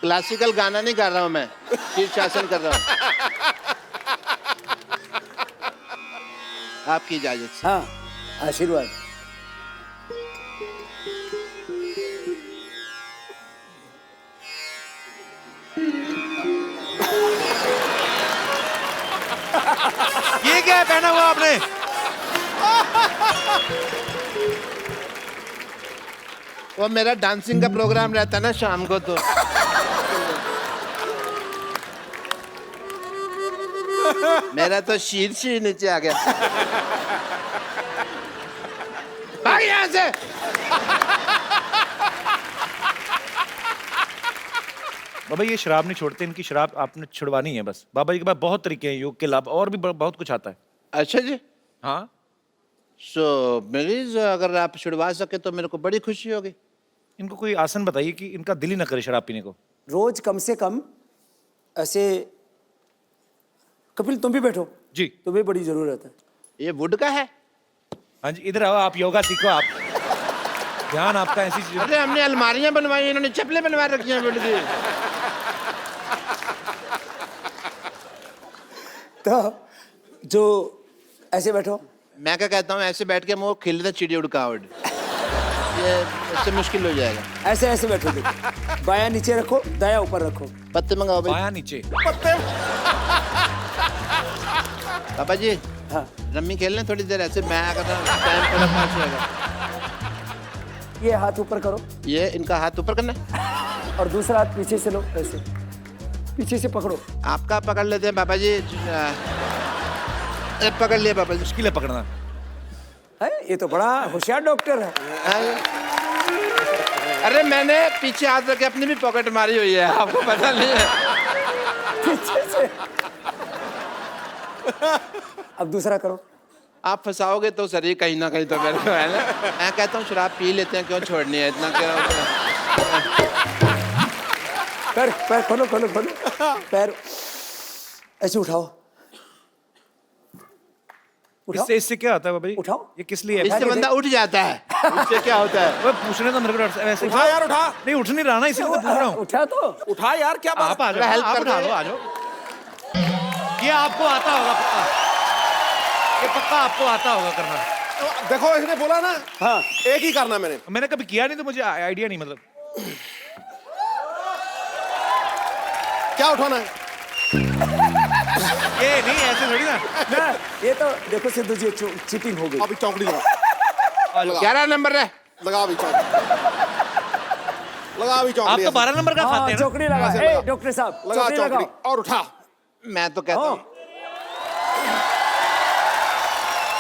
Classical गाना नहीं गा रहा हूँ मैं, शीर्षासन कर रहा हूँ। आपकी इजाजत से। हाँ, आशीर्वाद। ये क्या है पहना हुआ आपने? वो मेरा डांसिंग का प्रोग्राम रहता है ना शाम को, तो मेरा तो शीर्ष ही नीचे आ गया। भाग यहाँ से। बाबा ये शराब नहीं छोड़ते, इनकी शराब आपने छुड़वानी है बस। बाबा जी के पास बहुत तरीके हैं योग के लाभ, और भी बहुत कुछ आता है। अच्छा जी। हाँ सो प्लीज अगर आप छुड़वा सके तो मेरे को बड़ी खुशी होगी। इनको कोई आसन बताइए कि इनका दिल ही ना करे शराब पीने को। रोज कम से कम ऐसे। कपिल तुम भी बैठो जी। तुम्हें बड़ी जरूरत है। ये वुड का है? हाँ जी, इधर आओ, आप योगा सीखो। आप ध्यान आपका ऐसी चीज। अरे हमने अलमारियां बनवाई, इन्होंने चप्पलें बनवा रखी हैं वुड की। तो जो ऐसे बैठो। मैं क्या कहता हूँ, ऐसे बैठ के मुंह खिलता चिड़ी उड़का उड़, ये इससे मुश्किल हो जाएगा। ऐसे ऐसे बैठो तुम। बायां नीचे रखो, दायां ऊपर रखो। पत्ते मंगाओ भाई। बायां नीचे। पापा जी हाँ, रम्मी खेल लें थोड़ी देर, ऐसे मैं अगर टाइम थोड़ा पास होगा। ये हाथ ऊपर करो ये इनका हाथ ऊपर करना है। और दूसरा हाथ पीछे से लो, ऐसे पीछे से पकड़ो। आपका पकड़ लेते हैं पापा जी। पकड़ लिया पापा जी। मुश्किल है पकड़ना। है ये तो बड़ा होशियार डॉक्टर है। अरे मैंने पीछे हाथ रख के अपनी भी पॉकेट मारी हुई है, आपको पता नहीं है। पीछे से। अब दूसरा करो। आप फंसाओगे तो सर, कहीं ना कहीं तो मेरे को है ना। मैं कहता हूँ शराब पी लेते हैं, क्यों छोड़नी है इतना, क्या पैर पैर खोलो खोलो खोलो। पैर ऐसे उठाओ। उठाओ। इससे क्या होता है बाबा जी? उठाओ। ये किस लिए है? इससे बंदा उठ जाता है, इससे क्या होता है? वो पूछने तो मेरे को वैसे उठा यार, उठा। नहीं, उठ नहीं रहा ना, इसीलिए तो पूछ रहा हूँ। उठा तो उठा यार, क्या बात। आप आ जाओ, हेल्प आप कर उठा रहे लो, हैं। आ जाओ। ये आपको आता होगा पक्का, ये पक्का आपको आता होगा करना। देखो इसने बोला ना, हाँ एक ही करना मैंने। मैंने कभी किया नहीं तो मुझे आइडिया नहीं, मतलब क्या उठाना है? ये नहीं, ऐसे थोड़ी ना। ना, ये तो देखो सिद्धू जी चीटिंग हो गई। अभी चौकड़ी लगा। 11 नंबर है। लगा अभी चौकड़ी। लगा अभी आप चौकड़ी। तो 12 नंबर का हाँ, खाते हैं ना? चौकड़ी लगा। ऐसे ए, लगा। डॉक्टर साहब लगा चौकड़ी चौकड़ी लगाओ। और उठा। मैं तो कहता हूँ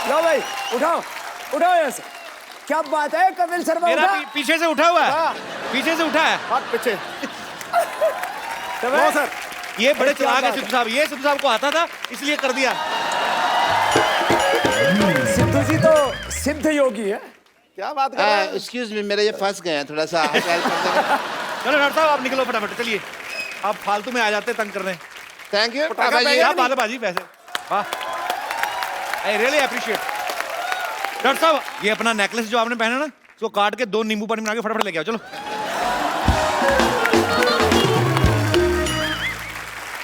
लो भाई, उठाओ उठाओ यहाँ से। क्या बात है कपिल शर्मा, मेरा उठा। पीछे से उठा हुआ है, पीछे से उठा है। हाथ पीछे। तो नो भाई, सर। ये बड़े क्या चलाक है बात है। सिद्धू साहब, ये सिद्धू साहब को आता था इसलिए कर दिया। सिद्धू जी तो सिद्ध योगी है। क्या बात कर रहा है? एक्सक्यूज मी, मेरे ये फंस गए हैं थोड़ा सा, आप हेल्प कर देंगे? चलो डॉक्टर साहब आप निकलो फटाफट, चलिए। आप फालतू में आ जाते तंग करने। थैंक यू पटाखा पापा जी। पहले- क्या बात है बाजी, वैसे वाह, आई रियली अप्रिशिएट। डॉक्टर साहब ये अपना नेकलेस जो आपने पहना ना, उसको काट के 2 नींबू पानी बना के फटाफट लेके आओ, चलो।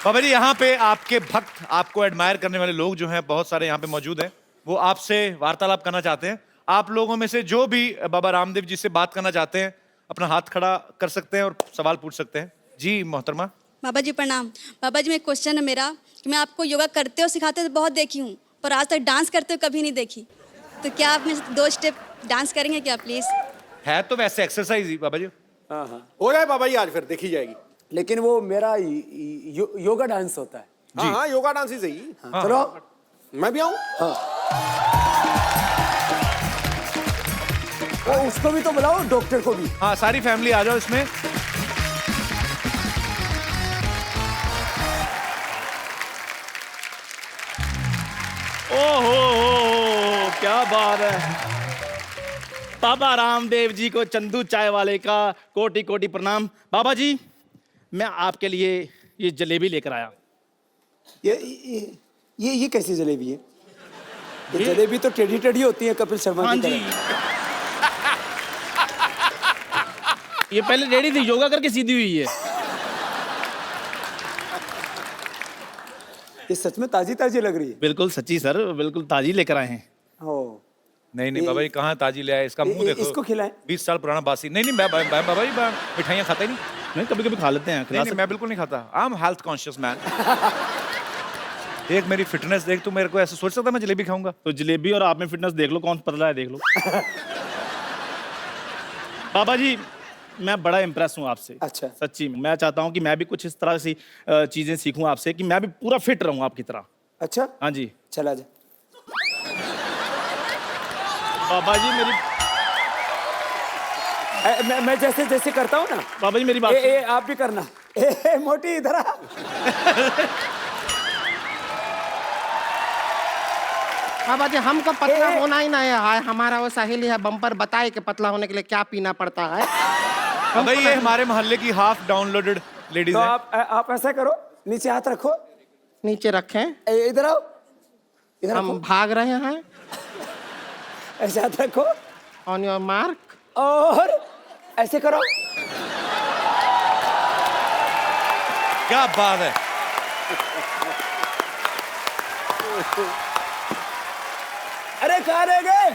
बाबा जी यहाँ पे आपके भक्त, आपको एडमायर करने वाले लोग जो हैं बहुत सारे यहाँ पे मौजूद हैं, वो आपसे वार्तालाप करना चाहते हैं। आप लोगों में से जो भी बाबा रामदेव जी से बात करना चाहते हैं, अपना हाथ खड़ा कर सकते हैं और सवाल पूछ सकते हैं। जी मोहतरमा। बाबा जी प्रणाम। बाबा जी में क्वेश्चन है मेरा कि मैं आपको योगा करते हो सिखाते हो तो बहुत देखी हूँ, पर आज तक डांस करते हो कभी नहीं देखी। तो क्या आप मेरे 2 स्टेप डांस करेंगे क्या प्लीज? है तो वैसे एक्सरसाइज ही बाबा जी। हाँ हाँ, हो जाए बाबा जी आज, फिर देखी जाएगी। लेकिन वो मेरा योगा डांस होता है। हाँ हाँ, योगा डांस ही सही। हाँ, चलो। मैं भी आऊँ? वो उसको भी तो बुलाओ, डॉक्टर को भी। हाँ सारी फैमिली आ जाओ इसमें। ओहो क्या बात है। बाबा रामदेव जी को चंदू चाय वाले का कोटि कोटि प्रणाम। बाबा जी मैं आपके लिए ये जलेबी लेकर आया। ये कैसी जलेबी है? ये जलेबी तो टेढ़ी टेढ़ी होती है कपिल शर्मा हाँ की जी, तरह। ये पहले रेडी थी, योगा करके सीधी हुई है। ये सच में ताजी ताजी लग रही है। बिल्कुल सच्ची सर, बिल्कुल ताजी लेकर आए हैं। ओ नहीं नहीं बाबा जी, कहाँ ताजी ले आए? इसका मुंह देखो, इसको खिलाएं। 20 साल पुराना बासी। नहीं नहीं बाबा जी, मिठाइयाँ खाता ही नहीं। नहीं, कभी कभी खा लेते हैं, खिला नहीं, मैं बिल्कुल नहीं खाता। I am health conscious man. देख मेरी फिटनेस देख, तू मेरे को ऐसे सोच सकता मैं जलेबी खाऊंगा? तो जलेबी और आप में फिटनेस देख लो, कौन पतला है देख लो। बाबा जी, मैं बड़ा इम्प्रेस हूँ आपसे। अच्छा। सच्ची में मैं चाहता हूँ कि मैं भी कुछ इस तरह सी चीजें सीखूं आपसे, कि मैं भी पूरा फिट रहूं आपकी तरह। अच्छा हाँ जी चला जा। बाबा जी मेरी मैं जैसे जैसे करता हूँ ना, बाबा जी मेरी बात ए, आप भी करना। ए, मोटी इधर आ। बाबा जी हमको पतला होना ही नहीं है। हमारा वो सहेली है बम्पर, बताए कि पतला होने के लिए क्या पीना पड़ता है। अब ये हमारे मोहल्ले की हाफ डाउनलोडेड लेडीज तो है। आप ऐसा करो, नीचे हाथ रखो। नीचे रखें, इधर आओ, इधर हम रखो। भाग रहे हैं। ऐसे हाथ रखो ऑन योर मार्क। और ऐसे करो। क्या बात है। अरे कहाँ रह गए?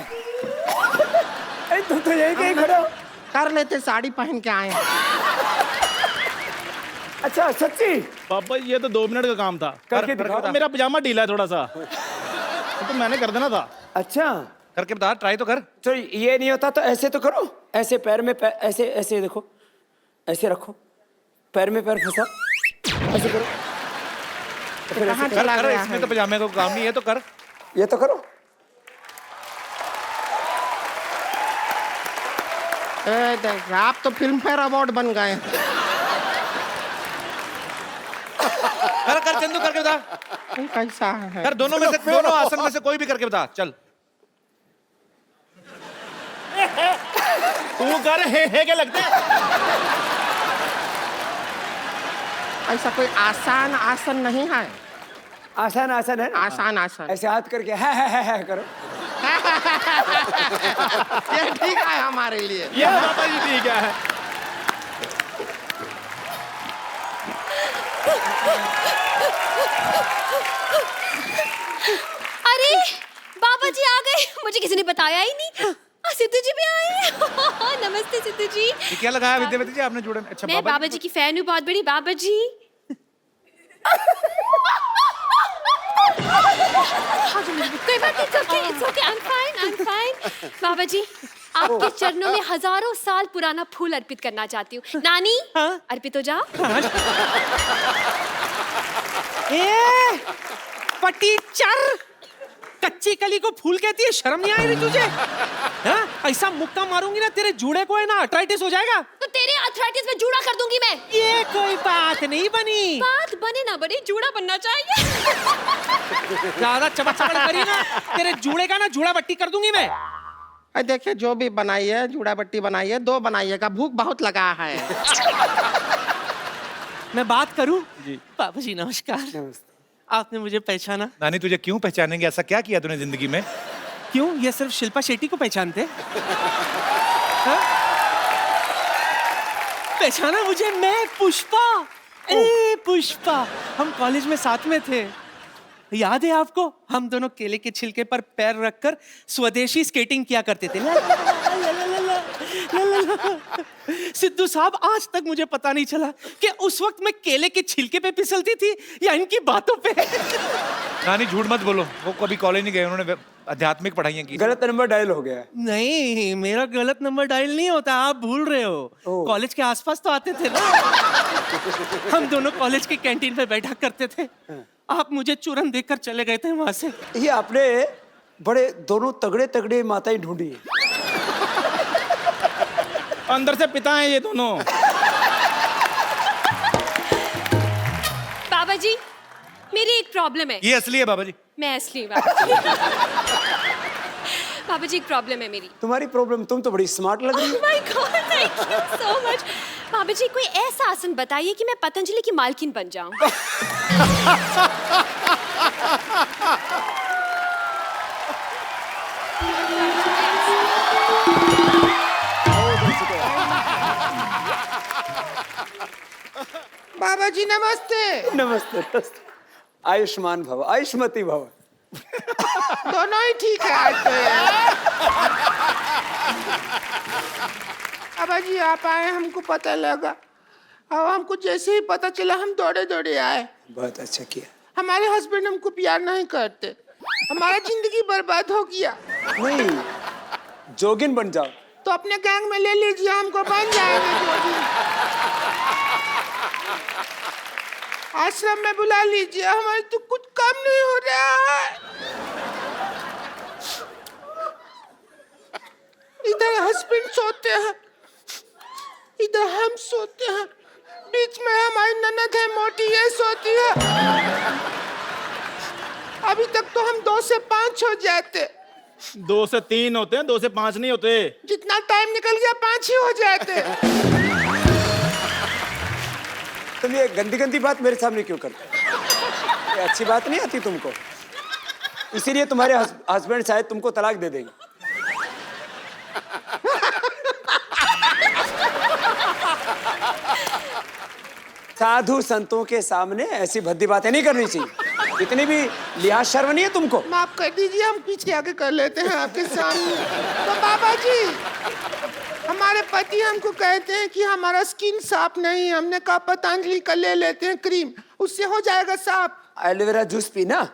अरे तुम तो यही कहीं खड़े हो। कर लेते, साड़ी पहन के आए हैं। अच्छा सच्ची? बाबा ये तो 2 मिनट का काम था। करके दिखाओ। मेरा पजामा ढीला है थोड़ा सा, तो मैंने कर देना था। अच्छा करके बता, ट्राई तो कर। तो ये नहीं होता तो ऐसे तो करो, ऐसे पैर में पैर, ऐसे ऐसे देखो, ऐसे रखो, पैर में पैर फंसा, ऐसे करो। तो फिर ऐसे कहाँ कर चला कर, गया इसमें है? तो पजामे का काम नहीं है, तो कर। ये तो करो। देख, आप तो फिल्म फेयर अवार्ड बन गए। कर कर चंदू, करके बता। कैसा है? कर दोनों में से, दोनों आसन में से कोई भी करके बता। चल तू कर, हे के लगते हैं। ऐसा कोई आसान आसन नहीं है। आसान आसान है ना? आसान आसन ऐसे हाथ करके है करो। ये ठीक है हमारे लिए। ये बाबा जी ठीक है। अरे बाबा जी आ गए, मुझे किसी ने बताया ही नहीं। सिद्धू जी भी आए हैं। नमस्ते सिद्धू जी। ये क्या लगाया विद्यावती जी आपने जोड़े में? अच्छा मैं बाबा जी की फैन हूँ, बहुत बड़ी। बाबा जी कोई बात नहीं, it's okay, I'm fine. बाबा जी आपके चरणों में हजारों साल पुराना फूल अर्पित करना चाहती हूँ। नानी अर्पित हो जाओ। पटीचर, कच्ची कली को फूल कहती है, शर्म नहीं आई रही तुझे? हाँ? ऐसा मुक्का मारूंगी ना तेरे जूड़े को, है ना अर्थराइटिस हो जाएगा। तो तेरे अर्थराइटिस में जूड़ा कर दूंगी मैं। ये कोई बात नहीं बनी। बात बने ना बने, जूड़ा बनना चाहिए। ज्यादा चमक करी ना, तेरे जूड़े का ना जूड़ा बट्टी कर दूंगी मैं। देखिए जो भी बनाइए, जूड़ा बट्टी बनाइए, 2 बनाइएगा, भूख बहुत लगा है। मैं बात करूं? बाबा जी नमस्कार। नमस्ते। आपने मुझे पहचाना? नानी तुझे क्यों पहचानेंगे? ऐसा क्या किया तूने जिंदगी में? क्यों, ये सिर्फ शिल्पा शेट्टी को पहचानते? हाँ? पहचाना मुझे? मैं पुष्पा। ए पुष्पा, हम कॉलेज में साथ में थे, याद है आपको? हम दोनों केले के छिलके पर पैर रखकर स्वदेशी स्केटिंग किया करते थे। ला, ला, ला, ला, ला, ला, ला, ला। सिद्धू साहब, आज तक मुझे पता नहीं चला कि उस वक्त मैं केले के छिलके पे फिसलती थी या इनकी बातों पे। नानी झूठ मत बोलो, वो कभी कॉलेज नहीं गए, उन्होंने आध्यात्मिक पढ़ाइयाँ की। गलत नंबर डायल हो गया। नहीं, मेरा गलत नंबर डायल नहीं होता, आप भूल रहे हो। कॉलेज के आसपास तो आते थे ना। हम दोनों कॉलेज के कैंटीन पे बैठा करते थे। आप मुझे चूरन देकर चले गए थे वहां से। ये आपने बड़े दोनों तगड़े तगड़े माताएं ढूंढी। अंदर से पिता हैं ये दोनों। बाबा जी मेरी एक प्रॉब्लम है। ये असली है बाबा जी। मैं असली बाबा जी। बाबा जी एक प्रॉब्लम है मेरी। तुम्हारी प्रॉब्लम? तुम तो बड़ी स्मार्ट लग रही हो। Oh my God, thank you so much. बाबा जी कोई ऐसा आसन बताइए कि मैं पतंजलि की मालकिन बन जाऊं। बाबा जी नमस्ते। नमस्ते नमस्ते। आयुष्मान भव, आयुष्मती भव। दोनों ही ठीक है आज तो यार। बाबा जी आप आए, हमको पता लगा, और हमको जैसे ही पता चला हम दौड़े दौड़े आए। बहुत अच्छा किया। हमारे हस्बैंड हमको प्यार नहीं करते, हमारा जिंदगी बर्बाद हो गया। नहीं, जोगिन बन जाओ। तो अपने गैंग में ले लीजिए, हमको बन जाएंगे जोगिन। आश्रम में बुला लीजिए, हमारे तो कुछ काम नहीं हो रहा है। इधर हस्बैंड सोते हैं, इधर हम सोते हैं, बीच में हमारी ननद है मोटी, ये सोती है। अभी तक तो हम 2 से 5 हो जाते। 2 से 3 होते हैं, 2 से 5 नहीं होते। जितना टाइम निकल गया 5 ही हो जाते। तुम ये गंदी गंदी बात मेरे सामने क्यों करते? ये अच्छी बात नहीं आती तुमको, इसीलिए तुम्हारे हस्बैंड शायद तुमको तलाक दे देंगे। साधु संतों के सामने ऐसी भद्दी बातें नहीं करनी चाहिए। इतनी भी लिहाज शर्म नहीं है तुमको? माफ कर दीजिए, हम पीछे आके कर लेते हैं आपके सामने। तो बाबा जी, हमारे पति हमको कहते हैं कि हमारा स्किन साफ नहीं है। हमने कहा पतंजलि का ले लेते हैं क्रीम, उससे हो जाएगा साफ। एलोवेरा जूस पीना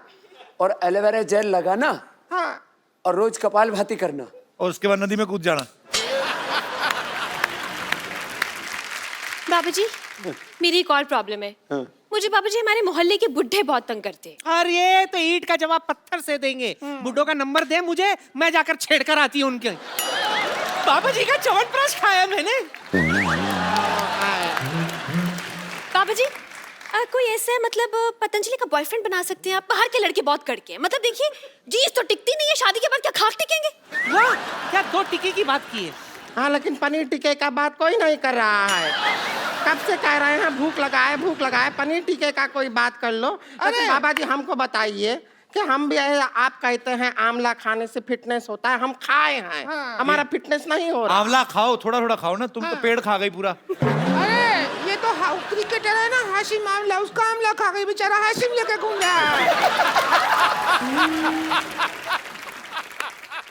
और एलोवेरा जेल लगाना, हाँ, और रोज कपाल भाती करना, और उसके बाद नदी में कूद जाना। बाबा जी मेरी एक और प्रॉब्लम है। मुझे बाबा जी हमारे मोहल्ले के बुढ़े बहुत तंग करते हैं। और ये तो ईंट का जवाब पत्थर से देंगे। बुड्ढों का नंबर दे मुझे, मैं जाकर छेड़ कर आती हूँ उनके। बाबा जी का च्यवनप्राश खाया मैंने। बाबा जी कोई ऐसा है, मतलब पतंजलि का बॉयफ्रेंड बना सकते हैं आप? बाहर के लड़के बहुत कड़के हैं, मतलब देखिए जीस तो टिकती नहीं है, शादी के बाद क्या खाक टिकेंगे? वाह, क्या 2 टिक्की की बात की है। हाँ, लेकिन पनीर टिक्के का बात कोई नहीं कर रहा है। कब से कह रहे हैं भूख लगा है, पनीर टिक्के का कोई बात कर लो। अरे बाबा जी हमको बताइए कि हम भी आप कहते हैं आंवला खाने से फिटनेस होता है, हम खाए हैं, हमारा फिटनेस नहीं हो रहा। आंवला खाओ, थोड़ा थोड़ा खाओ ना, तुम तो पेड़ खा गई पूरा। अरे ये तो क्रिकेटर है ना हाशिम आंवला, उसका आंवला खा गई बेचारा, हाशिम लेके घूम रहा है।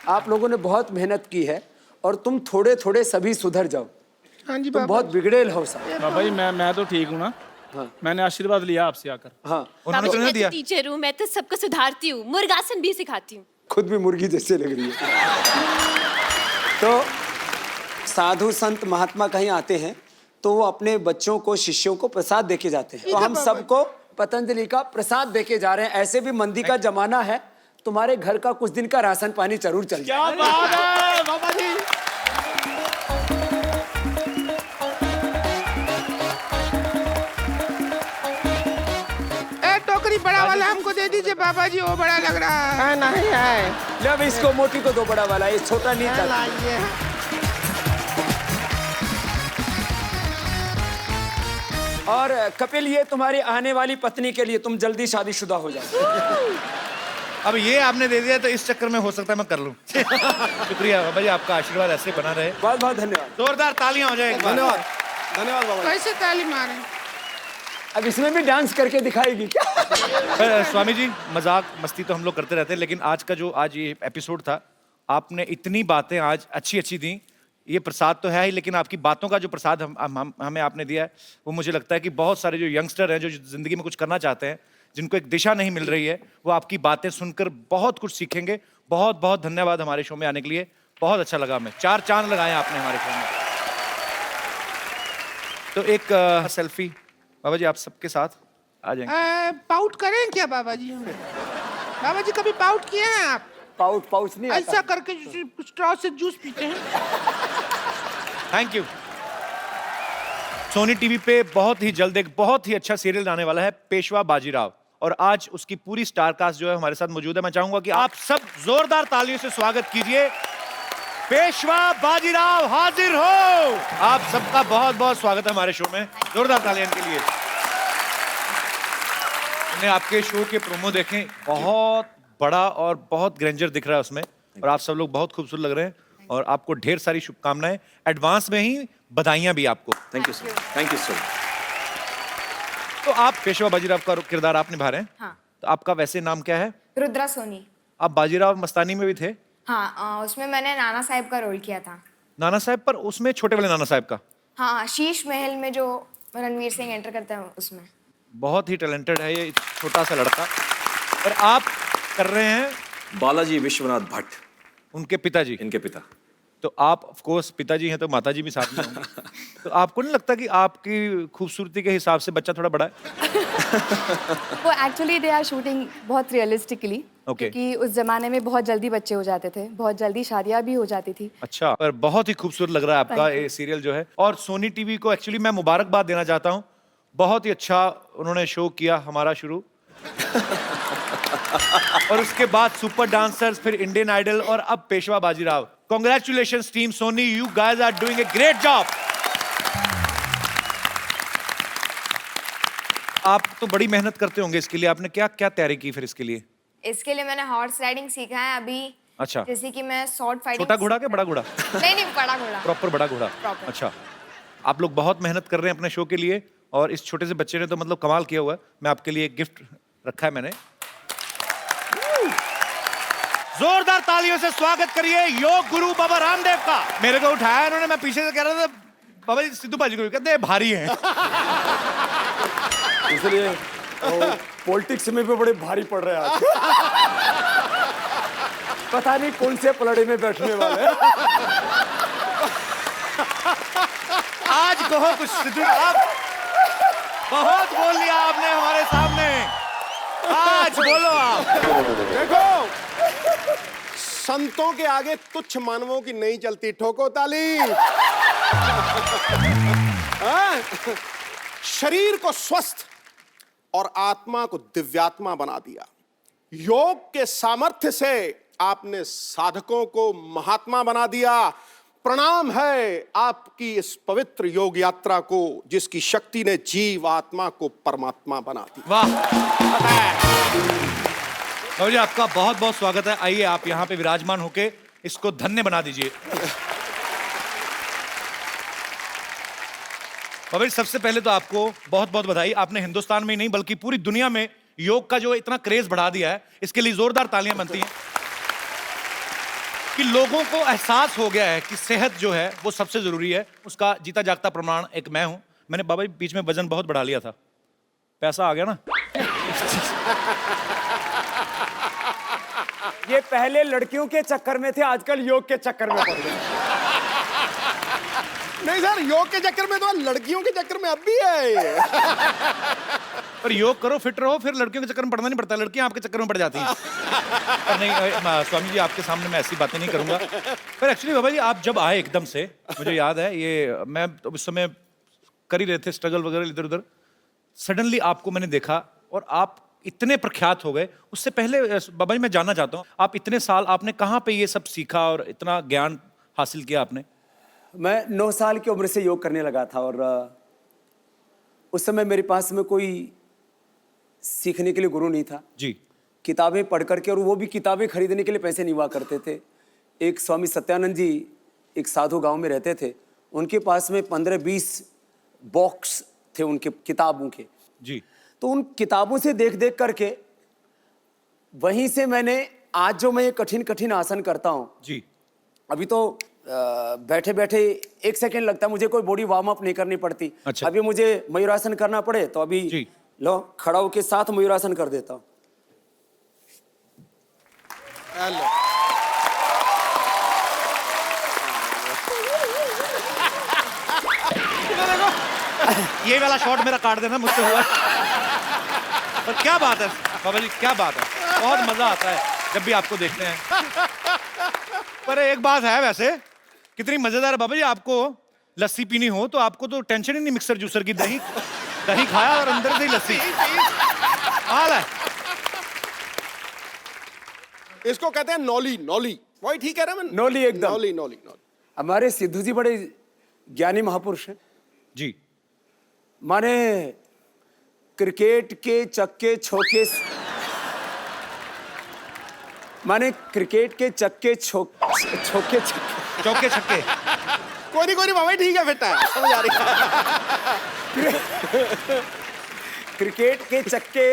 आप लोगों ने बहुत मेहनत की है और तुम थोड़े थोड़े सभी सुधर जाओ। हाँ जी तुम बाबा। बहुत बिगड़ेल हो सब। बाबा जी मैं तो ठीक हूँ ना। हाँ। मैंने आशीर्वाद लिया आपसे आकर। हाँ, उन्होंने बाबा जी तो नहीं मैं दिया। तो टीचर हूँ, मैं तो सबको सुधारती हूँ, मुर्गासन भी सिखाती हूँ। खुद भी मुर्गी जैसे लग रही है। तो साधु संत महात्मा कहीं आते हैं तो वो अपने बच्चों को, शिष्यों को प्रसाद देके जाते हैं। तो हम सबको पतंजलि का प्रसाद देके जा रहे हैं। ऐसे भी मंदी का जमाना है, तुम्हारे घर का कुछ दिन का राशन पानी जरूर चल जाए। क्या बात है बाबा जी। टोकरी बड़ा वाला हमको दे दीजिए बाबा जी, वो बड़ा लग रहा है। नहीं है। ले अब इसको मोटी को दो, बड़ा वाला, ये छोटा नहीं था। लाइए। और कपिल, ये तुम्हारी आने वाली पत्नी के लिए, तुम जल्दी शादीशुदा हो जाओ। अब ये आपने दे दिया तो इस चक्कर में हो सकता है मैं कर लूं। शुक्रिया बाबा जी, आपका आशीर्वाद ऐसे बना रहे। बहुत बहुत धन्यवाद। जोरदार तालियां हो जाए एक बार। धन्यवाद धन्यवाद बाबा जी। कैसे ताली मारे? अब इसमें भी डांस करके दिखाएगी क्या? स्वामी जी, मजाक मस्ती तो हम लोग करते रहते हैं, लेकिन आज ये एपिसोड था, आपने इतनी बातें आज अच्छी अच्छी दी। ये प्रसाद तो है ही, लेकिन आपकी बातों का जो प्रसाद हमें आपने दिया है, वो मुझे लगता है कि बहुत सारे जो यंगस्टर हैं, जो जिंदगी में कुछ करना चाहते हैं, जिनको एक दिशा नहीं मिल रही है, वो आपकी बातें सुनकर बहुत कुछ सीखेंगे। बहुत बहुत धन्यवाद हमारे शो में आने के लिए, बहुत अच्छा लगा हमें। 4 चांद लगाए आपने हमारे शो में। तो एक सेल्फी बाबा जी आप सबके साथ आ जाएंगे। पाउट करें क्या बाबा जी? बाबा जी कभी पाउट किए हैं आप? पाउच नहीं आता। ऐसा करके स्ट्रॉ से जूस पीते हैं। Thank you. सोनी टीवी पे बहुत ही जल्द एक बहुत ही अच्छा सीरियल आने वाला है, पेशवा बाजीराव, और आज उसकी पूरी स्टार कास्ट जो है हमारे साथ मौजूद है। मैं चाहूंगा कि आप सब जोरदार तालियों से स्वागत कीजिए। पेशवा बाजीराव हाजिर हो। आप सबका बहुत बहुत स्वागत है हमारे शो में, जोरदार तालियां इनके लिए। मैंने आपके शो के प्रोमो देखें, बहुत बड़ा और बहुत ग्रेंजर दिख रहा है उसमें, और आप सब लोग बहुत खूबसूरत लग रहे हैं, और आपको ढेर सारी शुभकामनाएं, एडवांस में ही बधाइयां भी आपको। Thank you sir, thank you sir. तो आप पेशवा बाजीराव का किरदार आप निभा रहे हैं। हाँ। तो आपका वैसे नाम क्या है? रुद्रा सोनी। आप बाजीराव मस्तानी में भी थे? हाँ, उसमें मैंने नाना साहब का रोल किया था। नाना साहब, पर उसमें छोटे वाले नाना साहब का? हाँ, शीश महल में जो रणवीर सिंह एंटर करता है उसमें। बहुत ही टैलेंटेड है ये छोटा सा लड़का। और आप कर रहे हैं बालाजी विश्वनाथ भट्ट, उनके पिताजी। इनके पिता। तो आप ऑफ कोर्स पिताजी हैं तो माताजी भी साथ में होंगी। तो आपको नहीं लगता कि आपकी खूबसूरती के हिसाब से बच्चा थोड़ा बड़ा है? वो एक्चुअली दे आर शूटिंग बहुत रियलिस्टिकली, Okay. क्योंकि उस जमाने में बहुत जल्दी बच्चे हो जाते थे, बहुत जल्दी शादियां भी हो जाती थी। अच्छा, पर बहुत ही खूबसूरत लग रहा है आपका ये सीरियल जो है। और सोनी टीवी को एक्चुअली मैं मुबारकबाद देना चाहता हूँ, बहुत ही अच्छा उन्होंने शो किया हमारा शुरू। और उसके बाद सुपर डांसर्स, फिर इंडियन आइडल और अब Peshwa Bajirao. Congratulations team Sony, you guys are doing a great job. आप तो बड़ी मेहनत करते होंगे इसके लिए, आपने क्या क्या तैयारी की फिर इसके लिए? इसके लिए मैंने हॉर्स राइडिंग सीखा है अभी। अच्छा। जैसे कि मैं शॉर्ट फाइटिंग। छोटा घोड़ा के बड़ा घोड़ा? नहीं, बड़ा घोड़ा। प्रॉपर बड़ा घोड़ा। अच्छा, आप लोग बहुत मेहनत कर रहे हैं अपने शो के लिए, और इस छोटे से बच्चे ने तो मतलब कमाल किया हुआ है। मैं आपके लिए एक गिफ्ट रखा है मैंने। जोरदार तालियों से स्वागत करिए योग गुरु बाबा रामदेव का। मेरे को उठाया इन्होंने, मैं पीछे से कह रहा था बाबा जी सिद्धू बाजी को कहते हैं भारी हैं। इसलिए पॉलिटिक्स में भी बड़े भारी पड़ रहे हैं आज। पता नहीं कौन से पलड़े में बैठने वाले हैं। आज कहो कुछ सिद्धू, आप बहुत बोल लिया आपने हमारे सामने, आज बोलो आप। देखो, संतों के आगे तुच्छ मानवों की नहीं चलती, ठोको ताली। हाँ? शरीर को स्वस्थ और आत्मा को दिव्यात्मा बना दिया। योग के सामर्थ्य से आपने साधकों को महात्मा बना दिया। प्रणाम है आपकी इस पवित्र योग यात्रा को, जिसकी शक्ति ने जीव आत्मा को परमात्मा बना दिया। वाह बाबू जी, आपका बहुत बहुत स्वागत है। आइए आप यहाँ पे विराजमान होके इसको धन्य बना दीजिए। बाबू जी, सबसे पहले तो आपको बहुत बहुत बधाई। आपने हिंदुस्तान में ही नहीं बल्कि पूरी दुनिया में योग का जो इतना क्रेज बढ़ा दिया है, इसके लिए जोरदार तालियां बनती हैं। कि लोगों को एहसास हो गया है कि सेहत जो है वो सबसे जरूरी है। उसका जीता जागता प्रमाण एक मैं हूं। मैंने बाबा जी बीच में वजन बहुत बढ़ा लिया था, पैसा आ गया ना। ये पहले लड़कियों के चक्कर में थे, आजकल योग के चक्कर में पड़ गए। नहीं सर, योग के चक्कर में तो लड़कियों के चक्कर में अब भी है ये। पर योग करो, फिट रहो, फिर लड़कियों के चक्कर में पड़ना नहीं पड़ता, लड़कियां आपके चक्कर में पड़ जाती हैं। पर नहीं स्वामी जी, आपके सामने मैं ऐसी बातें नहीं करूंगा। पर एक्चुअली बाबा जी, आप जब आए एकदम से, मुझे याद है ये, मैं तो उस समय कर ही रहे थे स्ट्रगल वगैरह इधर उधर, सडनली आपको मैंने देखा और आप इतने प्रख्यात हो गए। उससे पहले बाबा जी मैं जानना चाहता हूँ, आप इतने साल आपने कहाँ पे ये सब सीखा और इतना ज्ञान हासिल किया आपने? मैं 9 साल की उम्र से योग करने लगा था, और उस समय मेरे पास में कोई सीखने के लिए गुरु नहीं था जी। किताबें पढ़ करके, और वो भी किताबें खरीदने के लिए पैसे नहीं हुआ करते थे। एक स्वामी सत्यानंद जी एक साधु गांव में रहते थे, उनके पास में 15-20 बॉक्स थे उनके किताबों के जी। तो उन किताबों से देख देख करके वहीं से मैंने आज जो मैं ये कठिन कठिन आसन करता हूँ जी, अभी तो बैठे बैठे 1 सेकेंड लगता है, मुझे कोई बॉडी वार्म अप नहीं करनी पड़ती। अच्छा। अभी मुझे मयूरासन करना पड़े तो अभी जी। लो खड़ा होके साथ मयूरासन कर देता हूँ। ये वाला शॉट मेरा काट देना, मुझसे हुआ। पर क्या बात है बाबा जी, क्या बात है, बहुत मजा आता है जब भी आपको देखते हैं। पर एक बात है वैसे, कितनी मजेदार है बाबा जी, आपको लस्सी पीनी हो तो आपको तो टेंशन ही नहीं मिक्सर जूसर की। दही दही खाया और अंदर से ही लस्सी। हाल है। इसको कहते हैं नौली। नौली वही ठीक है ना? मैं नौली एकदम। नौली नौली नौली। हमारे सिद्धू जी बड़े ज्ञानी महापुरुष हैं जी। माने क्रिकेट के चक्के छोके, माने क्रिकेट के चक्के छोके चौके छक्के। कोई नहीं बाबा, ठीक है, बेटा समझ आ रही है। क्रिकेट के चक्के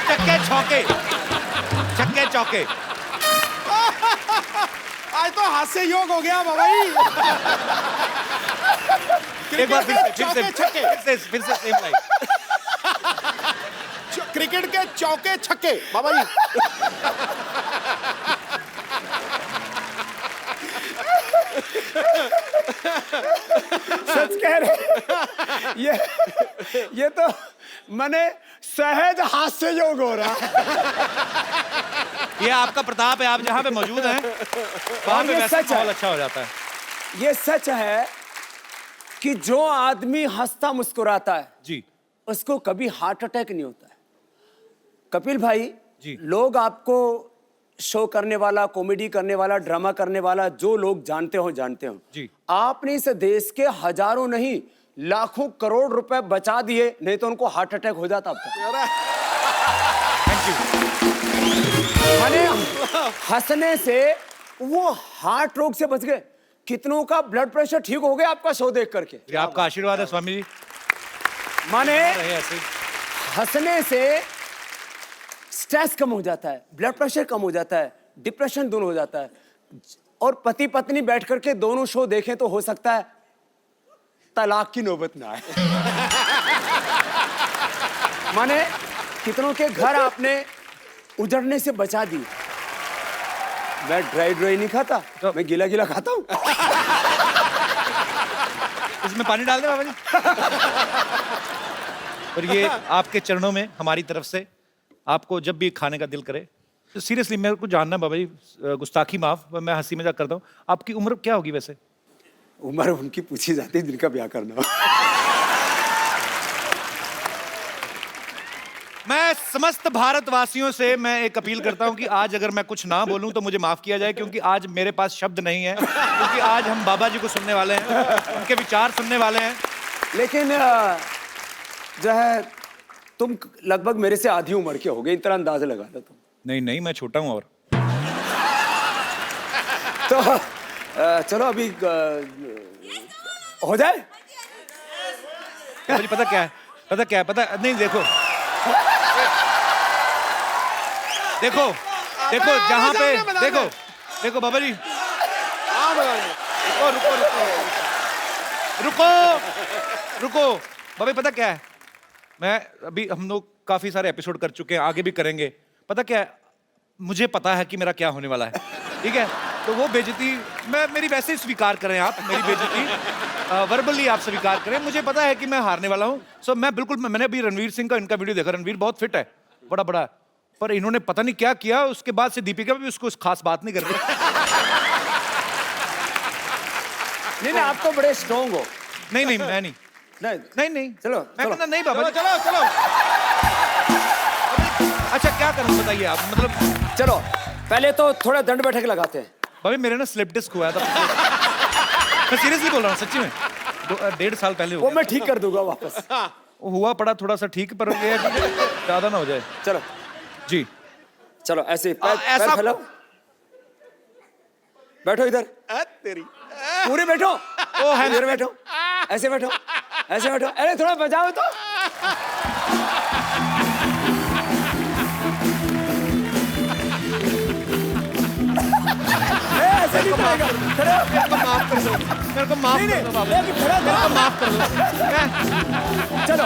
चक्के चौके, चक्के चौके। आज तो हास्य योग हो गया बाबा जी। एक बार चौके छक्के, फिर से सेम लाइन। क्रिकेट के चौके छक्के बाबा जी। सच कह रहे। ये तो मैंने सहज हास्य योग हो रहा। ये आपका प्रताप है, आप जहाँ पे मौजूद हैं वहाँ पे ये वैसे सच है। माहौल अच्छा हो जाता है। ये सच है कि जो आदमी हंसता मुस्कुराता है जी उसको कभी हार्ट अटैक नहीं होता है। कपिल भाई जी। लोग आपको शो करने वाला, कॉमेडी करने वाला, ड्रामा करने वाला जो लोग जानते हो जी। आपने इस देश के हजारों नहीं लाखों करोड़ रुपए बचा दिए, नहीं तो उनको हार्ट अटैक हो जाता अब तक। Thank you. माने हंसने से वो हार्ट रोग से बच गए। कितनों का ब्लड प्रेशर ठीक हो गया आपका शो देख करके। ये आपका आशीर्वाद है स्वामी जी। माने रहे ऐसे ही। हंसने से स्ट्रेस कम हो जाता है, ब्लड प्रेशर कम हो जाता है, डिप्रेशन दूर हो जाता है। और पति पत्नी बैठ करके दोनों शो देखें तो हो सकता है तलाक की नौबत ना आए। माने कितनों के घर आपने उजड़ने से बचा दी। मैं ड्राई नहीं खाता, मैं गीला गीला खाता हूँ। इसमें पानी डाल दे बाबा जी। और ये आपके चरणों में हमारी तरफ से आपको जब भी खाने का दिल करे तो सीरियसली मेरे को जानना बाबा जी, गुस्ताखी माफ, मैं हंसी मजाक करता हूँ, आपकी उम्र क्या होगी वैसे? उम्र उनकी पूछी जाती है जिनका ब्याह करना हो। मैं समस्त भारतवासियों से मैं एक अपील करता हूं कि आज अगर मैं कुछ ना बोलूं तो मुझे माफ किया जाए, क्योंकि आज मेरे पास शब्द नहीं है, क्योंकि आज हम बाबा जी को सुनने वाले हैं, उनके विचार सुनने वाले हैं। लेकिन जो है तुम लगभग मेरे से आधी उम्र के हो गए, इतना अंदाजा लगा लो तुम। नहीं नहीं, मैं छोटा हूं। और तो चलो अभी हो जाए। मुझे पता क्या है, पता नहीं, देखो जहां पे देखो बाबा जी, रुको बाबा, पता क्या है, मैं अभी हम लोग काफी सारे एपिसोड कर चुके हैं, आगे भी करेंगे। पता क्या है, मुझे पता है कि मेरा क्या होने वाला है, ठीक है? तो वो बेइज्जती मेरी वैसे ही स्वीकार करें आप, मेरी बेइज्जती वर्बली आप स्वीकार करें। मुझे पता है कि मैं हारने वाला हूँ। सो मैं बिल्कुल, मैंने अभी रणवीर सिंह का इनका वीडियो देखा, रणवीर बहुत फिट है, बड़ा है, पर इन्होंने पता नहीं क्या किया, उसके बाद से दीपिका भी उसको खास बात नहीं कर रही। नहीं आप तो बड़े स्ट्रॉन्ग हो। नहीं मैं नहीं, चलो मैं कहता नहीं बाबा, चलो अच्छा क्या करूं बताइए आप, मतलब चलो पहले तो थोड़ा दंड बैठक लगाते हैं। भाभी मेरे ना स्लिप डिस्क हुआ था। मैं सीरियसली बोल रहा हूँ, सच्ची में 1.5 साल पहले वो मैं ठीक कर दूंगा वापस। वो हुआ पड़ा थोड़ा सा ठीक, पर ये है कि ज्यादा ना हो जाए। चलो जी चलो ऐसे पैर फैलाओ, बैठो इधर, तेरी पूरे बैठो। ओ है इधर बैठो, ऐसे बैठो, अरे थोड़ा बजाओ तो। ऐसे नहीं चलेगा, खड़े हो। मेरे को माफ कर दो बाबा, मेरे को माफ कर दो। चलो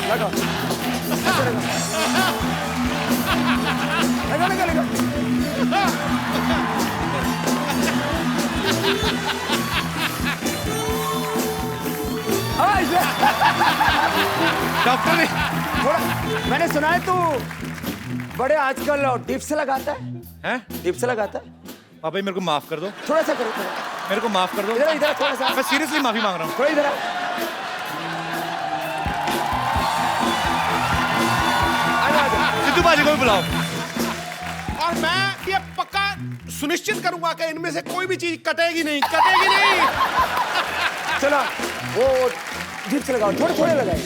लगाओ, लगा। डॉक्टर ने थोड़ा, मैंने सुना है तू बड़े आजकल डिप्स लगाता है। हैं? डिप्स लगाता है। बाबा मेरे को माफ कर दो, थोड़ा सा करो, मेरे को माफ कर दो। इधर थोड़ा सा, मैं सीरियसली माफी मांग रहा हूँ। थोड़ा इधर सिद्धू बाजी को भी बुलाओ। और मैं ये पक्का सुनिश्चित करूंगा कि इनमें से कोई भी चीज कटेगी नहीं। चलो वो डिप्स लगाओ, थोड़े लगाए,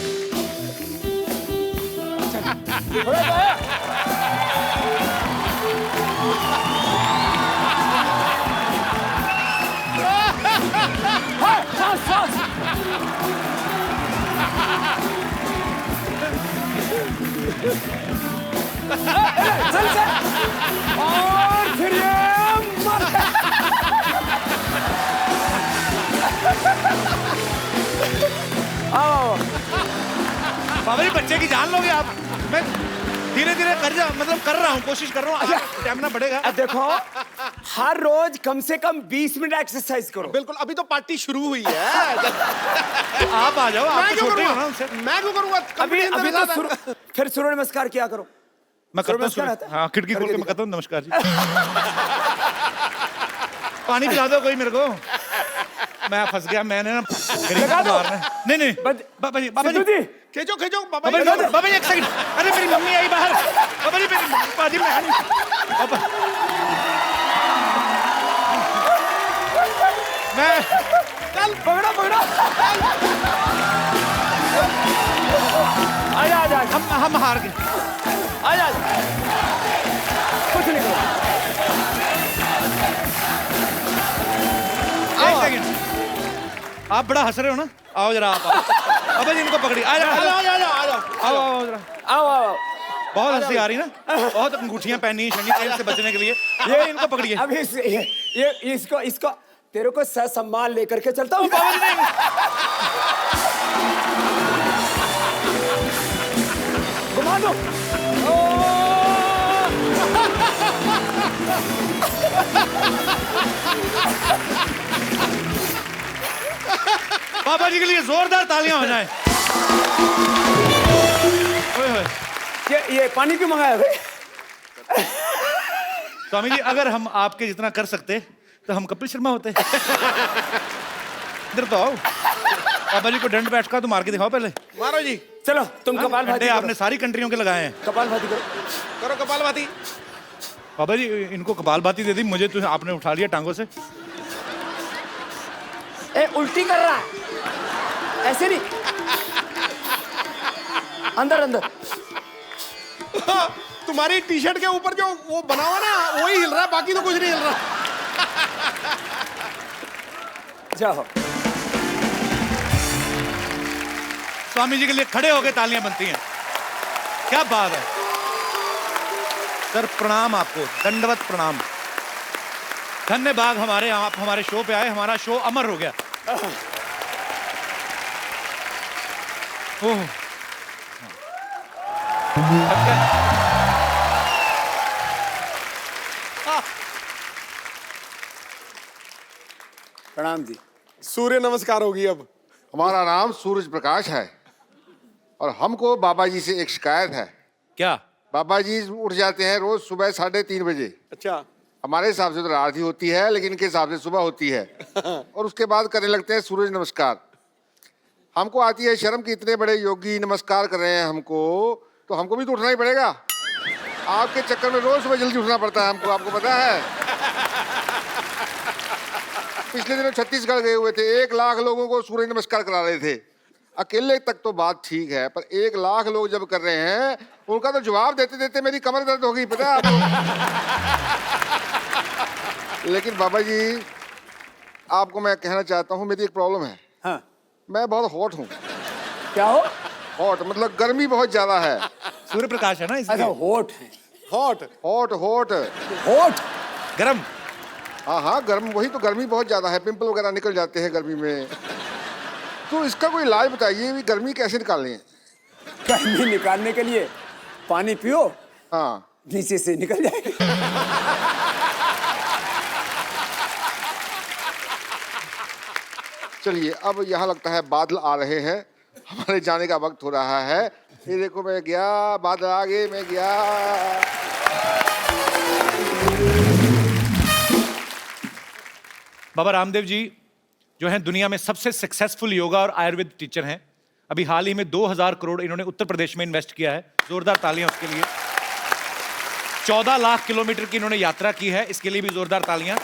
थोड़ा बाबा जी बच्चे की जान लोगे आप। मैं धीरे धीरे कर रहा हूँ, कोशिश कर रहा हूँ, स्टैमिना बढ़ेगा। अब देखो, हर रोज कम से कम 20 मिनट एक्सरसाइज करो। बिल्कुल, अभी तो पार्टी शुरू हुई है। आप आ जाओ, आप मैं क्यों छोटे हो ना करूँगा? उनसे। मैं क्यों करूँगा? अभी तो फिर सूर्य नमस्कार किया करो। मैं करता नमस्कार हूँ, आता है? हाँ खिड़की खोल के मैं करके करता हूँ, नमस्कार जी। पानी पिला दो कोई मेरे को, मैं फंस गया। मैंने ना गरीब को मारना है। नहीं बाबा जी खींचो बाबा बाबा जी। जी बाबा जी एक सेकंड। अरे मेरी मम्मी आई बाहर। बाबा जी मेरी बाजी मैं चल पकड़ो। आजा हम हार गए। आजा कुछ नहीं करो। एक सेकंड, आप बड़ा हंस रहे हो ना? आओ जरा आप। बाबा जी इनको पकड़िए। आ जाओ आओ जरा। आओ। बहुत हंसी आ रही ना, बहुत अंगूठियां पहनी शनि तेल से बचने के लिए। ये इनको पकड़िए। अब इसको तेरे को सम्मान लेकर के चलता हूँ। बाबा जी नहीं। घुमा दो। बाबा जी के लिए जोरदार तालियां हो जाएं। ओए होए। ये पानी क्यों मंगाया भाई? स्वामी जी अगर हम आपके जितना कर सकते तो हम कपिल शर्मा होते। इधर तो आओ। बाबा जी को दंड बैठका तो मार के दिखाओ पहले। मारो जी। चलो तुम कपालभाति करो। आपने सारी कंट्रियों के लगाए हैं। कपालभाति करो कपालभाति। बाबा जी इनको कपालभाति दे दी, मुझे तो आपने उठा लिया टांगों से। उल्टी कर रहा है, ऐसे नहीं, अंदर। तुम्हारी टी शर्ट के ऊपर जो वो बना हुआ ना वही हिल रहा है, बाकी तो कुछ नहीं हिल रहा। जाओ। स्वामी जी के लिए खड़े होकर तालियां बनती हैं। क्या बात है सर, प्रणाम आपको, दंडवत प्रणाम। धन्यवाद हमारे आप हमारे शो पे आए, हमारा शो अमर हो गया। ओह प्रणाम जी। सूर्य नमस्कार होगी अब। हमारा नाम सूरज प्रकाश है और हमको बाबा जी से एक शिकायत है। क्या? बाबा जी उठ जाते हैं रोज सुबह 3:30 बजे। अच्छा। हमारे हिसाब से तो रात ही होती है, लेकिन इनके हिसाब से सुबह होती है। और उसके बाद करने लगते हैं सूरज नमस्कार। हमको आती है शर्म कि इतने बड़े योगी नमस्कार कर रहे हैं हमको, तो हमको भी तो उठना ही पड़ेगा। आपके चक्कर में रोज सुबह जल्दी उठना पड़ता है हमको, आपको पता है। पिछले दिनों छत्तीसगढ़ गए हुए थे, 1 लाख लोगों को सूर्य नमस्कार करा रहे थे। अकेले तक तो बात ठीक है, पर 1 लाख लोग जब कर रहे हैं उनका तो जवाब देते देते मेरी कमर दर्द हो गई, पता है आपको। लेकिन बाबा जी आपको मैं कहना चाहता हूँ, मेरी एक प्रॉब्लम है। हाँ। मैं बहुत हॉट हूँ। क्या हो? हॉट मतलब गर्मी बहुत ज्यादा है। सूर्य प्रकाश है ना इसलिए। अच्छा हॉट है। हॉट गरम। हाँ गर्म, वही तो, गर्मी बहुत ज्यादा है, पिंपल वगैरह निकल जाते हैं गर्मी में। तो इसका कोई इलाज बताइए, भी गर्मी कैसे निकालनी है? गर्मी निकालने के लिए पानी पियो, हाँ नीचे से निकल जाएगी। चलिए, अब यहाँ लगता है बादल आ रहे हैं, हमारे जाने का वक्त हो रहा है। ये देखो मैं गया, बादल आ गए, मैं गया। बाबा रामदेव जी जो हैं दुनिया में सबसे सक्सेसफुल योगा और आयुर्वेद टीचर हैं। अभी हाल ही में 2000 करोड़ इन्होंने उत्तर प्रदेश में इन्वेस्ट किया है, जोरदार तालियां उसके लिए। 14 लाख किलोमीटर की इन्होंने यात्रा की है, इसके लिए भी जोरदार तालियां।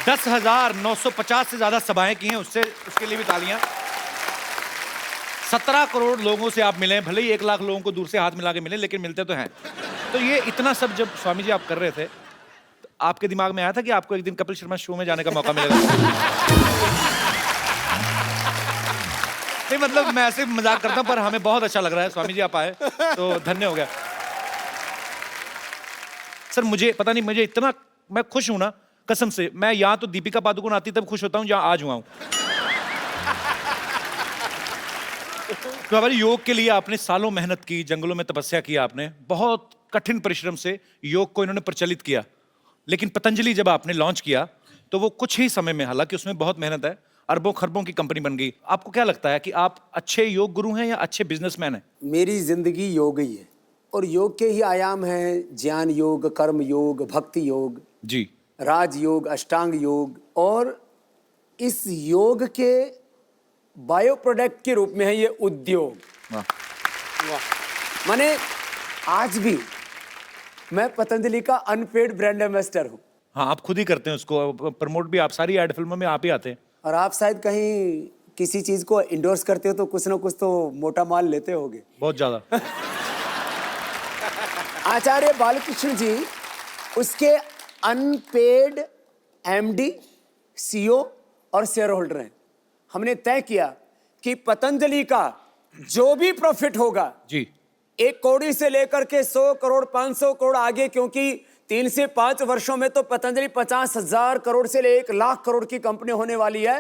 10,950 से ज्यादा सभाएं की हैं, उसके लिए भी तालियां। 17 करोड़ लोगों से आप मिले, भले ही 1 लाख लोगों को दूर से हाथ मिला के मिले, लेकिन मिलते तो हैं। तो ये इतना सब जब स्वामी जी आप कर रहे थे, तो आपके दिमाग में आया था कि आपको एक दिन कपिल शर्मा शो में जाने का मौका मिलेगा? नहीं मतलब मैं ऐसे मजाक करता हूं, पर हमें बहुत अच्छा लग रहा है स्वामी जी आप आए तो धन्य हो गया। सर मुझे पता नहीं, मुझे इतना मैं खुश हूं ना, कसम से। मैं यहाँ तो दीपिका पादुकोण आती तब खुश होता हूँ, जहाँ आज हुआ हूँ। तो हमारे योग के लिए आपने सालों मेहनत की, जंगलों में तपस्या की आपने, बहुत कठिन परिश्रम से योग को इन्होंने प्रचलित किया। लेकिन पतंजलि जब आपने लॉन्च किया तो वो कुछ ही समय में, हालांकि उसमें बहुत मेहनत है, अरबों खरबों की कंपनी बन गई। आपको क्या लगता है कि आप अच्छे योग गुरु हैं या अच्छे बिजनेसमैन हैं? मेरी जिंदगी योग ही है, और योग के ही आयाम हैं ज्ञान योग, कर्म योग, भक्ति योग जी, राज योग, अष्टांग योग, और इस योग के बायो प्रोडक्ट के रूप में है ये उद्योग। माने आज भी मैं पतंजलि का अनपेड ब्रांड एम्बेसडर हूँ। हाँ, आप खुद ही करते हैं उसको, प्रमोट भी आप, सारी एड फिल्मों में आप ही आते हैं। और आप शायद कहीं किसी चीज को इंडोर्स करते हो तो कुछ ना कुछ तो मोटा माल लेते होगे। बहुत ज्यादा। आचार्य बालकृष्ण जी उसके अनपेड एमडी, सीईओ और शेयर होल्डर हैं। हमने तय किया कि पतंजलि का जो भी प्रॉफिट होगा जी, 1 करोड़ से लेकर के 100 करोड़ 500 करोड़ आगे, क्योंकि 3 से 5 वर्षों में तो पतंजलि 50,000 करोड़ से 1 लाख करोड़ की कंपनी होने वाली है।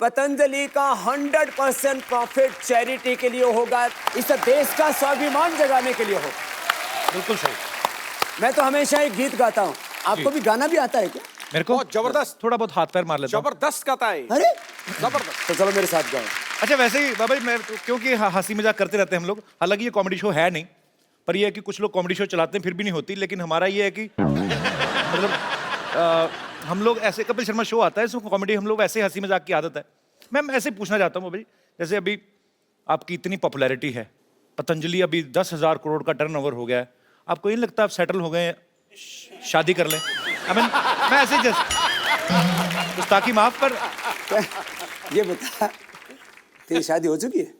पतंजलि का 100% प्रॉफिट चैरिटी के लिए होगा, इस देश का स्वाभिमान जगाने के लिए होगा। बिल्कुल सही। मैं तो हमेशा एक गीत गाता हूँ, आपको भी गाना भी आता है क्या? मेरे को बहुत जबरदस्त, थोड़ा बहुत हाथ पैर मार लेता हूँ। जबरदस्त गाता है। अरे जबरदस्त। तो चलो मेरे साथ गाओ। अच्छा, वैसे ही बाबा जी, मैं क्योंकि हंसी मजाक करते रहते हैं हम लोग, हालांकि ये कॉमेडी शो है नहीं, पर ये है कि कुछ लोग कॉमेडी शो चलाते हैं फिर भी नहीं होती, लेकिन हमारा ये है कि मतलब हम लोग ऐसे, कपिल शर्मा शो आता है, इसमें कॉमेडी हम लोग ऐसे हंसी मजाक की आदत है। मैं ऐसे पूछना चाहता हूँ बाबा जी, जैसे अभी आपकी इतनी पॉपुलैरिटी है, पतंजलि अभी 10,000 करोड़ का टर्नओवर हो गया है, आपको ये नहीं लगता आप सेटल हो गए हैं, शादी कर लें? I mean, मैं ऐसे जस्ट गुस्ताखी माफ, पर ये बता, तेरी शादी हो चुकी है?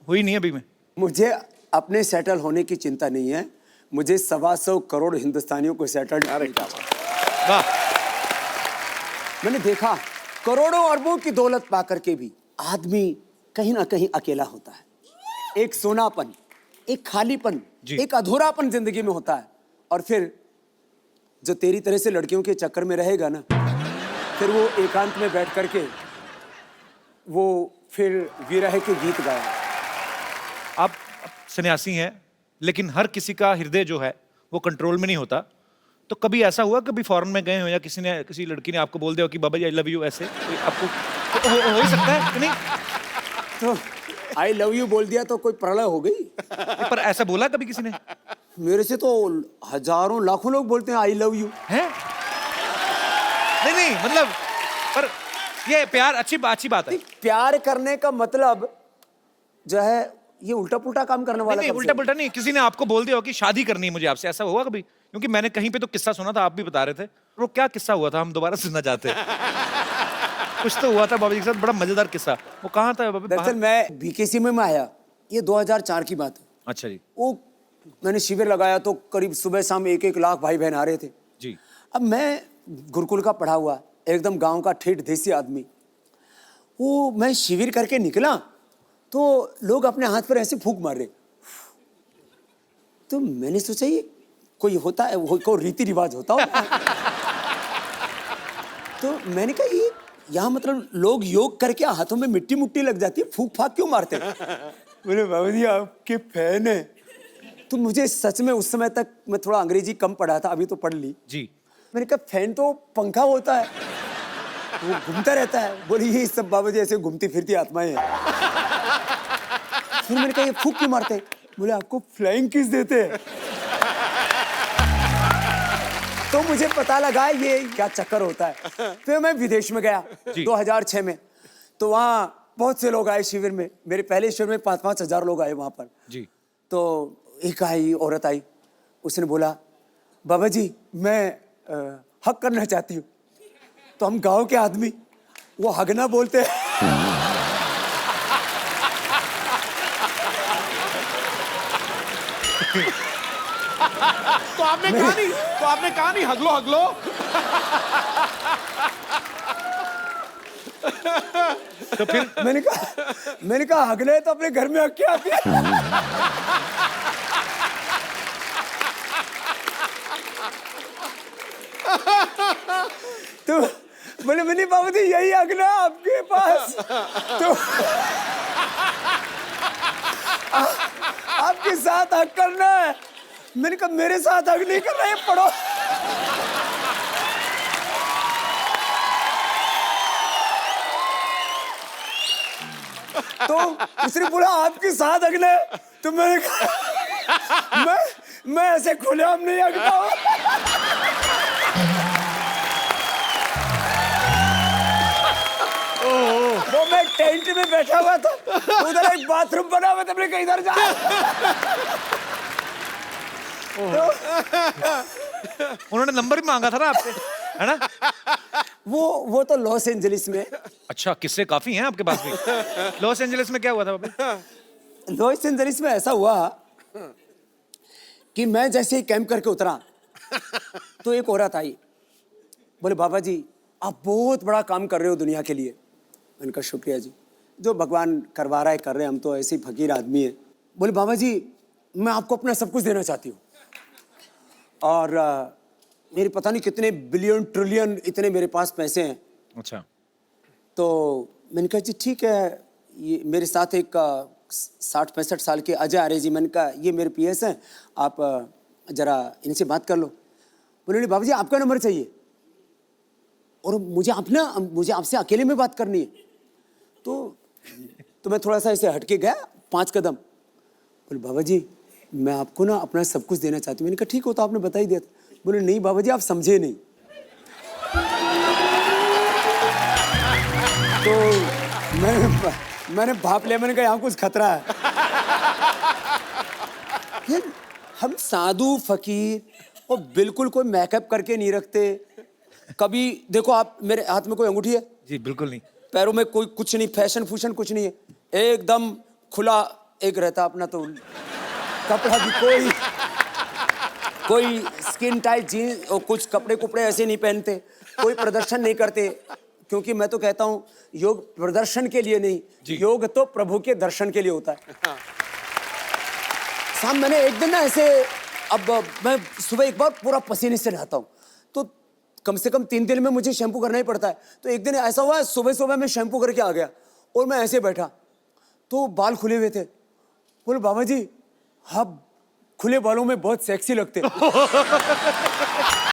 हुई नहीं अभी। मैं मुझे अपने सेटल होने की चिंता नहीं है, मुझे 125 करोड़ हिंदुस्तानियों को सेटल। वाह। मैंने देखा करोड़ों अरबों की दौलत पाकर के भी आदमी कहीं ना कहीं अकेला होता है। एक सोनापन, एक खालीपन, एक अधूरापन जिंदगी में होता है। और फिर जो तेरी तरह से लड़कियों के चक्कर में रहेगा ना, फिर वो एकांत में बैठ करके वो फिर विरह के गीत गाया। आप सन्यासी हैं, लेकिन हर किसी का हृदय जो है वो कंट्रोल में नहीं होता। तो कभी ऐसा हुआ, कभी फॉरेन में गए हो या किसी लड़की ने आपको बोल दिया हो कि बाबा जी आई लव यू, ऐसे आपको तो हो ही सकता है कि नहीं? तो आई लव यू बोल दिया तो कोई प्रलय हो गई? पर ऐसा बोला कभी किसी ने? मेरे से तो हजारों लाखों लोग बोलते हैं आई लव यू। हैं? नहीं, मतलब पर ये प्यार अच्छी बात है। प्यार करने का मतलब जो है ये उल्टा पुल्टा काम करने वाला। नहीं, उल्टा पुल्टा नहीं, किसी ने आपको बोल दिया हो कि शादी करनी है मुझे आपसे, ऐसा हुआ कभी? क्योंकि मैंने कहीं पे तो किस्सा सुना था, आप भी बता रहे थे, वो क्या किस्सा हुआ था, हम दोबारा सुनना चाहते हैं। कुछ तो हुआ था बाबा जी के साथ, बड़ा मजेदार किस्सा। वो कहाँ था बाबा? दरअसल मैं बीकेसी में आया, ये 2004 की बात है। अच्छा जी। वो मैंने शिविर लगाया तो करीब सुबह शाम 1-1 लाख भाई बहन आ रहे थे जी। अब मैं गुरुकुल का पढ़ा हुआ एकदम गांव का ठेठ देसी आदमी, वो मैं शिविर करके निकला तो लोग अपने हाथ पर ऐसे फूंक मार रहे। तो मैंने सोचा ये कोई होता है, कोई रीति रिवाज होता हो। तो मैंने कहा ये यहाँ मतलब लोग योग करके हाथों में मिट्टी मुट्टी लग जाती है, फूंक फाक क्यों मारते हैं? बोले बाबा जी आपके फैन है। तो मुझे सच में उस समय तक मैं थोड़ा अंग्रेजी कम पढ़ा था, अभी तो पढ़ ली जी। मैंने कहा फैन तो पंखा होता है, वो घूमता रहता है। बोली ये सब बाबा जी ऐसे घूमती फिरती आत्माएं हैं। फिर मैंने कहा ये फूंक क्यों मारते हैं? बोले आपको फ्लाइंग किस देते हैं। तो मुझे पता लगा ये क्या चक्कर होता है। फिर मैं विदेश में गया 2006 में, तो वहाँ बहुत से लोग आए शिविर में। मेरे पहले शिविर में 5-5 हजार लोग आए वहाँ पर जी। तो एक औरत आई, उसने बोला बाबा जी मैं हक करना चाहती हूँ। तो हम गांव के आदमी वो हगना बोलते हैं। तो आपने कहा नहीं हगलो हगलो। तो फिर मैंने कहा हगले तो अपने घर में हक के आती है। तो बोले मैंने बाबू जी यही अगला आपके पास। तो मैंने कहा मेरे साथ हग नहीं कर रहे, पढ़ो। तो उसने बोला आपके साथ हगना है, तो मैंने कहा मैं ऐसे खुलेआम नहीं हगता हूं। वो मैं टेंट में बैठा हुआ था, उधर एक बाथरूम बना हुआ था, मैंने कहा इधर जा। उन्होंने नंबर भी मांगा था ना आपसे, है ना? वो तो लॉस एंजलिस में। अच्छा, किस्से काफी हैं आपके पास भी। लॉस एंजलिस में क्या हुआ था बाबा? लॉस एंजलिस में ऐसा हुआ कि मैं जैसे ही कैंप करके उतरा तो एक औरत आई, बोले बाबा जी आप बहुत बड़ा काम कर रहे हो दुनिया के लिए। मैंने कहा शुक्रिया जी, जो भगवान करवा रहा है कर रहे हैं, हम तो ऐसे ही फकीर आदमी है। बोले बाबा जी मैं आपको अपना सब कुछ देना चाहती हूँ, और मेरे पता नहीं कितने बिलियन ट्रिलियन इतने मेरे पास पैसे हैं। अच्छा। तो मैंने कहा जी ठीक है, ये मेरे साथ एक 60-65 साल के अजय आर्य जी, मैंने कहा ये मेरे पीएस हैं, आप जरा इनसे बात कर लो। बोले बाबा जी आपका नंबर चाहिए और मुझे आपसे अकेले में बात करनी है। तो मैं थोड़ा सा ऐसे हटके गया 5 कदम। बोले बाबा जी मैं आपको ना अपना सब कुछ देना चाहती हूँ। मैंने कहा ठीक हो तो आपने बता ही दिया था। बोले नहीं बाबा जी आप समझे नहीं। तो मैंने भाप लिया, मैंने कहा यहाँ कुछ खतरा है। यार हम साधु फकीर और बिल्कुल कोई मेकअप करके नहीं रखते। कभी देखो आप, मेरे हाथ में कोई अंगूठी है? जी बिल्कुल नहीं। पैरों में कोई कुछ नहीं, फैशन फूशन कुछ नहीं है, एकदम खुला एक रहता अपना। तो कपड़ा भी कोई स्किन टाइट जीन्स और कुछ कपड़े ऐसे नहीं पहनते, कोई प्रदर्शन नहीं करते, क्योंकि मैं तो कहता हूँ योग प्रदर्शन के लिए नहीं, योग तो प्रभु के दर्शन के लिए होता है। शाम मैंने एक दिन ना ऐसे, अब मैं सुबह एक बार पूरा पसीने से नहाता हूँ, तो कम से कम 3 दिन में मुझे शैम्पू करना ही पड़ता है। तो एक दिन ऐसा हुआ सुबह मैं शैम्पू करके आ गया और मैं ऐसे बैठा तो बाल खुले हुए थे। बोले बाबा जी आप खुले बालों में बहुत सेक्सी लगते।